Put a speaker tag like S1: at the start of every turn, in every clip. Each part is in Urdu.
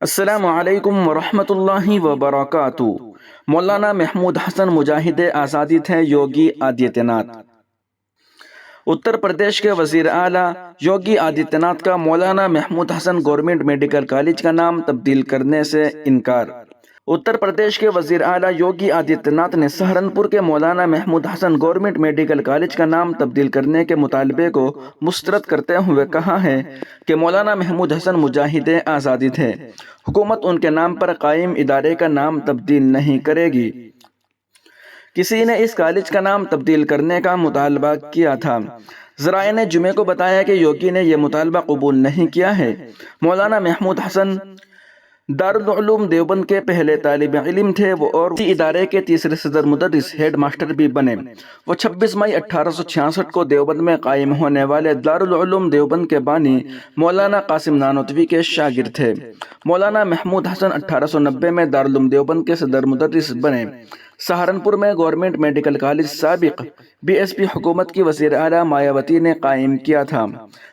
S1: السلام علیکم ورحمۃ اللہ وبرکاتہ۔ مولانا محمود حسن مجاہد آزادی تھے یوگی آدتیہ ناتھ۔ اتر پردیش کے وزیر اعلیٰ یوگی آدتیہ ناتھ کا مولانا محمود حسن گورنمنٹ میڈیکل کالج کا نام تبدیل کرنے سے انکار۔ اتر پردیش کے وزیر اعلیٰ یوگی آدتیہ ناتھ نے سہارنپور کے مولانا محمود حسن گورنمنٹ میڈیکل کالج کا نام تبدیل کرنے کے مطالبے کو مسترد کرتے ہوئے کہا ہے کہ مولانا محمود حسن مجاہد آزادی تھے، حکومت ان کے نام پر قائم ادارے کا نام تبدیل نہیں کرے گی۔ کسی نے اس کالج کا نام تبدیل کرنے کا مطالبہ کیا تھا۔ ذرائع نے جمعے کو بتایا کہ یوگی نے یہ مطالبہ قبول نہیں کیا ہے۔ مولانا محمود حسن دارالعلوم دیوبند کے پہلے طالب علم تھے اور اسی ادارے کے تیسرے صدر مدرس ہیڈ ماسٹر بھی بنے۔ وہ 26 مئی 1866 کو دیوبند میں قائم ہونے والے دارالعلوم دیوبند کے بانی مولانا قاسم نانوتوی کے شاگرد تھے۔ مولانا محمود حسن 1890 میں دارالعلوم دیوبند کے صدر مدرس بنے۔ سہارنپور میں گورنمنٹ میڈیکل کالج سابق BSP حکومت کی وزیر اعلیٰ مایاوتی نے قائم کیا تھا۔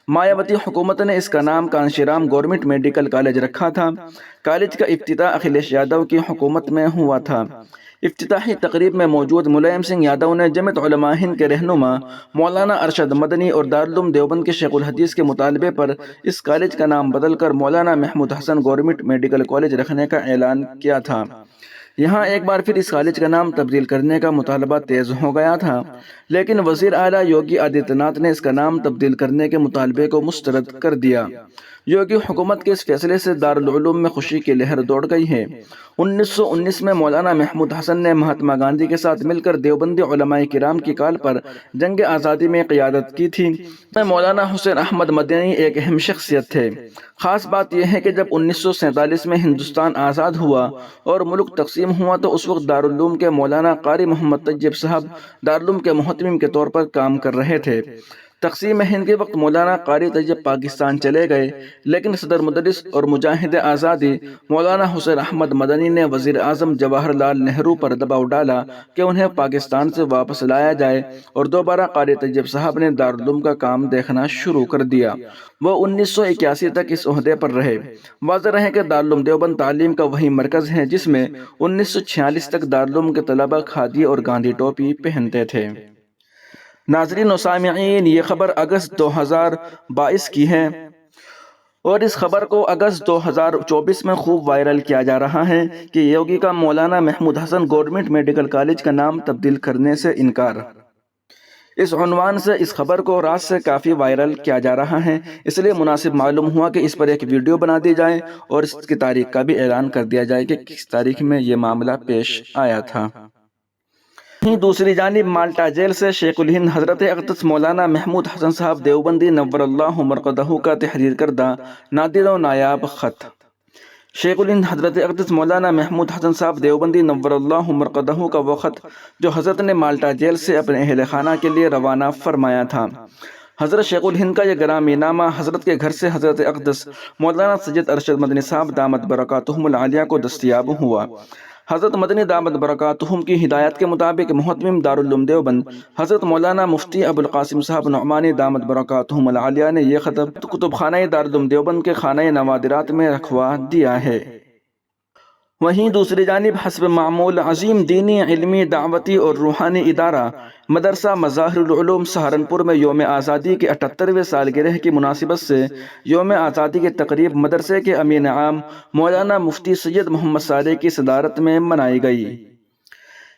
S1: مایاوتی حکومت نے اس کا نام کانشی رام گورنمنٹ میڈیکل کالج رکھا تھا۔ کالج کا افتتاح اکھلیش یادو کی حکومت میں ہوا تھا۔ افتتاحی تقریب میں موجود ملائم سنگھ یادو نے جمعیت علماء ہند کے رہنما مولانا ارشد مدنی اور دارالعلوم دیوبند کے شیخ الحدیث کے مطالبے پر اس کالج کا نام بدل کر مولانا محمود حسن گورنمنٹ میڈیکل کالج رکھنے کا اعلان کیا تھا۔ یہاں ایک بار پھر اس کالج کا نام تبدیل کرنے کا مطالبہ تیز ہو گیا تھا، لیکن وزیر اعلیٰ یوگی آدتیہ ناتھ نے اس کا نام تبدیل کرنے کے مطالبے کو مسترد کر دیا۔ یوگی حکومت کے اس فیصلے سے دارالعلوم میں خوشی کی لہر دوڑ گئی ہے۔ 1919 میں مولانا محمود حسن نے مہاتما گاندھی کے ساتھ مل کر دیوبندی علماء کرام کی کال پر جنگ آزادی میں قیادت کی تھی۔ میں مولانا حسین احمد مدنی ایک اہم شخصیت تھے۔ خاص بات یہ ہے کہ جب 1947 میں ہندوستان آزاد ہوا اور ملک تقسیم ہوا تو اس وقت دارالعلوم کے مولانا قاری محمد طیب صاحب دارالعلوم کے محتمم کے طور پر کام کر رہے تھے۔ تقسیم ہند کے وقت مولانا قاری طیب پاکستان چلے گئے، لیکن صدر مدرس اور مجاہد آزادی مولانا حسین احمد مدنی نے وزیر اعظم جواہر لال نہرو پر دباؤ ڈالا کہ انہیں پاکستان سے واپس لایا جائے اور دوبارہ قاری طیب صاحب نے دارالعلوم کا کام دیکھنا شروع کر دیا۔ وہ 1981 تک اس عہدے پر رہے۔ واضح رہے کہ دارالعلوم دیوبند تعلیم کا وہی مرکز ہے جس میں 1946 تک دارالعلوم کے طلبہ کھادی اور گاندھی ٹوپی پہنتے تھے۔ ناظرین و سامعین، یہ خبر اگست 2022 کی ہے اور اس خبر کو اگست 2024 میں خوب وائرل کیا جا رہا ہے کہ یوگی کا مولانا محمود حسن گورنمنٹ میڈیکل کالج کا نام تبدیل کرنے سے انکار۔ اس عنوان سے اس خبر کو رات سے کافی وائرل کیا جا رہا ہے، اس لیے مناسب معلوم ہوا کہ اس پر ایک ویڈیو بنا دی جائے اور اس کی تاریخ کا بھی اعلان کر دیا جائے کہ کس تاریخ میں یہ معاملہ پیش آیا تھا۔ دوسری جانب مالٹا جیل سے شیخ الہند حضرت اقدس مولانا محمود حسن صاحب دیوبندی نور اللہ مرقدہ کا تحریر کردہ نادر و نایاب خط۔ شیخ الہند حضرت اقدس مولانا محمود حسن صاحب دیوبندی نور اللہ مرقدہ کا وہ خط جو حضرت نے مالٹا جیل سے اپنے اہل خانہ کے لیے روانہ فرمایا تھا۔ حضرت شیخ الہند کا یہ گرامی نامہ حضرت کے گھر سے حضرت اقدس مولانا سید ارشد مدنی صاحب دامت برکاتہم العالیہ کو دستیاب ہوا۔ حضرت مدنی دامت برکاتہم کی ہدایت کے مطابق محتمم دارالعلوم دیوبند حضرت مولانا مفتی ابوالقاسم صاحب نعمانی دامت برکاتہم العالیہ نے یہ خط کتب خانہ دارالعلوم دیوبند کے خانہ نوادرات میں رکھوا دیا ہے۔ وہیں دوسری جانب حسب معمول عظیم دینی، علمی، دعوتی اور روحانی ادارہ مدرسہ مظاہر العلوم سہارنپور میں یوم آزادی کے 78ویں سالگرہ کی مناسبت سے یوم آزادی کی تقریب مدرسے کے امین عام مولانا مفتی سید محمد صالح کی صدارت میں منائی گئی۔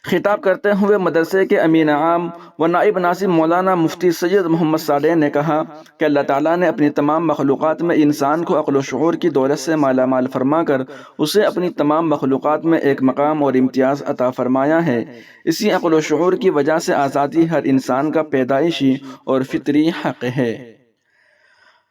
S1: خطاب کرتے ہوئے مدرسے کے امین عام و نائب ناظم مولانا مفتی سید محمد صالح نے کہا کہ اللہ تعالیٰ نے اپنی تمام مخلوقات میں انسان کو عقل و شعور کی دولت سے مالا مال فرما کر اسے اپنی تمام مخلوقات میں ایک مقام اور امتیاز عطا فرمایا ہے۔ اسی عقل و شعور کی وجہ سے آزادی ہر انسان کا پیدائشی اور فطری حق ہے۔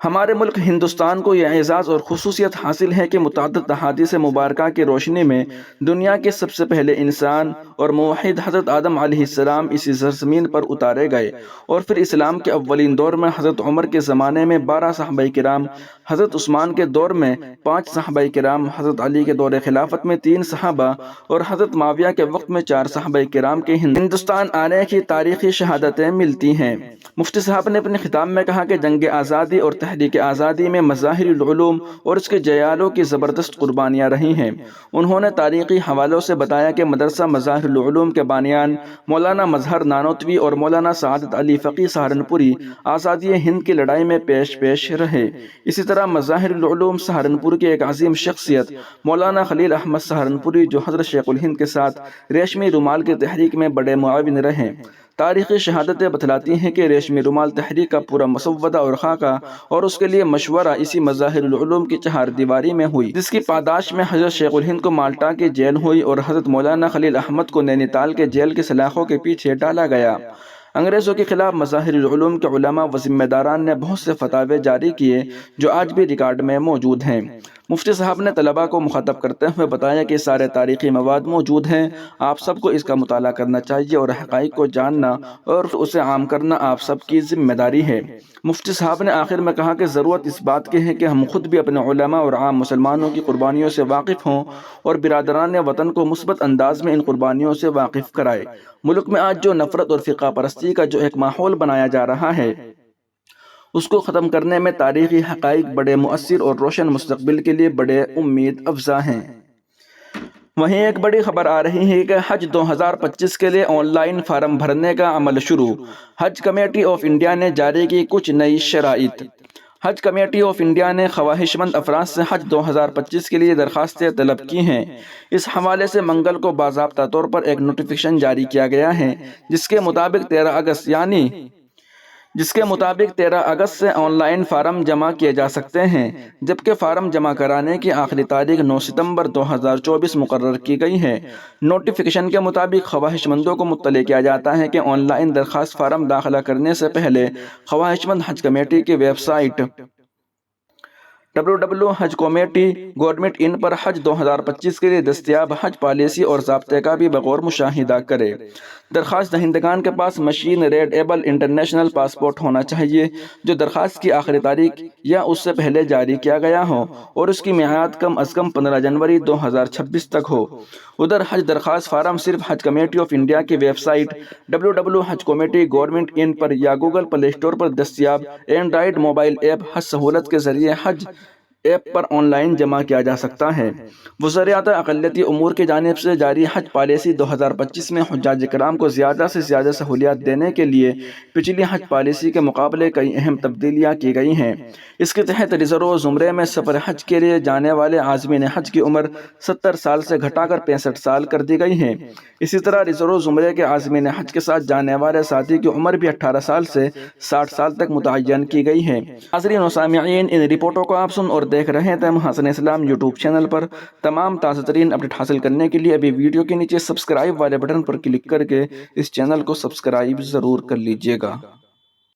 S1: ہمارے ملک ہندوستان کو یہ اعزاز اور خصوصیت حاصل ہے کہ متعدد احادیث مبارکہ کی روشنی میں دنیا کے سب سے پہلے انسان اور موحد حضرت آدم علیہ السلام اسی سرزمین پر اتارے گئے، اور پھر اسلام کے اولین دور میں حضرت عمر کے زمانے میں 12 صحابہ کرام، حضرت عثمان کے دور میں 5 صحابہ کرام، حضرت علی کے دور خلافت میں 3 صحابہ اور حضرت معاویہ کے وقت میں 4 صحابہ کرام کے ہندوستان آنے کی تاریخی شہادتیں ملتی ہیں۔ مفتی صاحب نے اپنے خطاب میں کہا کہ جنگ آزادی اور تحریک آزادی میں مظاہر العلوم اور اس کے جیالوں کی زبردست قربانیاں رہی ہیں۔ انہوں نے تاریخی حوالوں سے بتایا کہ مدرسہ مظاہر العلوم کے بانیان مولانا مظہر نانوتوی اور مولانا سعادت علی فقی سہارنپوری آزادی ہند کی لڑائی میں پیش رہے۔ اسی طرح مظاہر العلوم سہارنپور کے ایک عظیم شخصیت مولانا خلیل احمد سہارنپوری جو حضرت شیخ الہند کے ساتھ ریشمی رومال کی تحریک میں بڑے معاون رہے۔ تاریخی شہادتیں بتلاتی ہیں کہ ریشمی رومال تحریک کا پورا مسودہ اور خاکہ اور اس کے لیے مشورہ اسی مظاہر العلوم کی چہار دیواری میں ہوئی، جس کی پاداش میں حضرت شیخ الہند کو مالٹا کی جیل ہوئی اور حضرت مولانا خلیل احمد کو نینی تال کے جیل کی سلاخوں کے پیچھے ڈالا گیا۔ انگریزوں کے خلاف مظاہر العلوم کے علماء و ذمہ داران نے بہت سے فتاوے جاری کیے جو آج بھی ریکارڈ میں موجود ہیں۔ مفتی صاحب نے طلباء کو مخاطب کرتے ہوئے بتایا کہ سارے تاریخی مواد موجود ہیں، آپ سب کو اس کا مطالعہ کرنا چاہیے اور حقائق کو جاننا اور اسے عام کرنا آپ سب کی ذمہ داری ہے۔ مفتی صاحب نے آخر میں کہا کہ ضرورت اس بات کی ہے کہ ہم خود بھی اپنے علماء اور عام مسلمانوں کی قربانیوں سے واقف ہوں اور برادران وطن کو مثبت انداز میں ان قربانیوں سے واقف کرائے۔ ملک میں آج جو نفرت اور فرقہ پرستی کا جو ایک ماحول بنایا جا رہا ہے، اس کو ختم کرنے میں تاریخی حقائق بڑے مؤثر اور روشن مستقبل کے لیے بڑے امید افزا ہیں۔ وہیں ایک بڑی خبر آ رہی ہے کہ حج 2025 کے لیے آن لائن فارم بھرنے کا عمل شروع۔ حج کمیٹی آف انڈیا نے جاری کی کچھ نئی شرائط۔ حج کمیٹی آف انڈیا نے خواہش مند افراد سے حج 2025 کے لیے درخواستیں طلب کی ہیں۔ اس حوالے سے منگل کو باضابطہ طور پر ایک نوٹیفیکیشن جاری کیا گیا ہے جس کے مطابق 13 اگست سے آن لائن فارم جمع کیے جا سکتے ہیں، جبکہ فارم جمع کرانے کی آخری تاریخ 9 ستمبر 2024 مقرر کی گئی ہے۔ نوٹیفیکیشن کے مطابق خواہش مندوں کو مطلع کیا جاتا ہے کہ آن لائن درخواست فارم داخلہ کرنے سے پہلے خواہش مند حج کمیٹی کی ویب سائٹ www.hajcommittee.gov.in پر حج 2025 کے لیے دستیاب حج پالیسی اور ضابطے کا بھی بغور مشاہدہ کرے۔ درخواست دہندگان کے پاس machine readable international passport ہونا چاہیے جو درخواست کی آخری تاریخ یا اس سے پہلے جاری کیا گیا ہو اور اس کی میعاد کم از کم 15 جنوری 2026 تک ہو۔ ادھر حج درخواست فارم صرف حج کمیٹی آف انڈیا کی ویب سائٹ www.hajcommittee.gov.in پر یا گوگل پلے اسٹور پر دستیاب اینڈرائیڈ موبائل ایپ حج سہولت کے ذریعے حج ایپ پر آن لائن جمع کیا جا سکتا ہے۔ وزارت اقلیتی امور کی جانب سے جاری حج پالیسی 2025 میں حجاج کرام کو زیادہ سے زیادہ سہولیات دینے کے لیے پچھلی حج پالیسی کے مقابلے کئی اہم تبدیلیاں کی گئی ہیں۔ اس کے تحت ریزرو زمرے میں سفر حج کے لیے جانے والے عازمین حج کی عمر 70 سال سے گھٹا کر 65 سال کر دی گئی ہے۔ اسی طرح ریزرو زمرے کے عازمین حج کے ساتھ جانے والے ساتھی کی عمر بھی 18 سال سے 60 سال تک متعین کی گئی ہے۔ ناظرین و سامعین، ان رپورٹوں کو آپ سن اور دیکھ رہے ہیں حسن اسلام یوٹیوب چینل پر۔ تمام تازہ ترین اپڈیٹ حاصل کرنے کے لیے ابھی ویڈیو کے نیچے سبسکرائب والے بٹن پر کلک کر کے اس چینل کو سبسکرائب ضرور کر لیجئے گا۔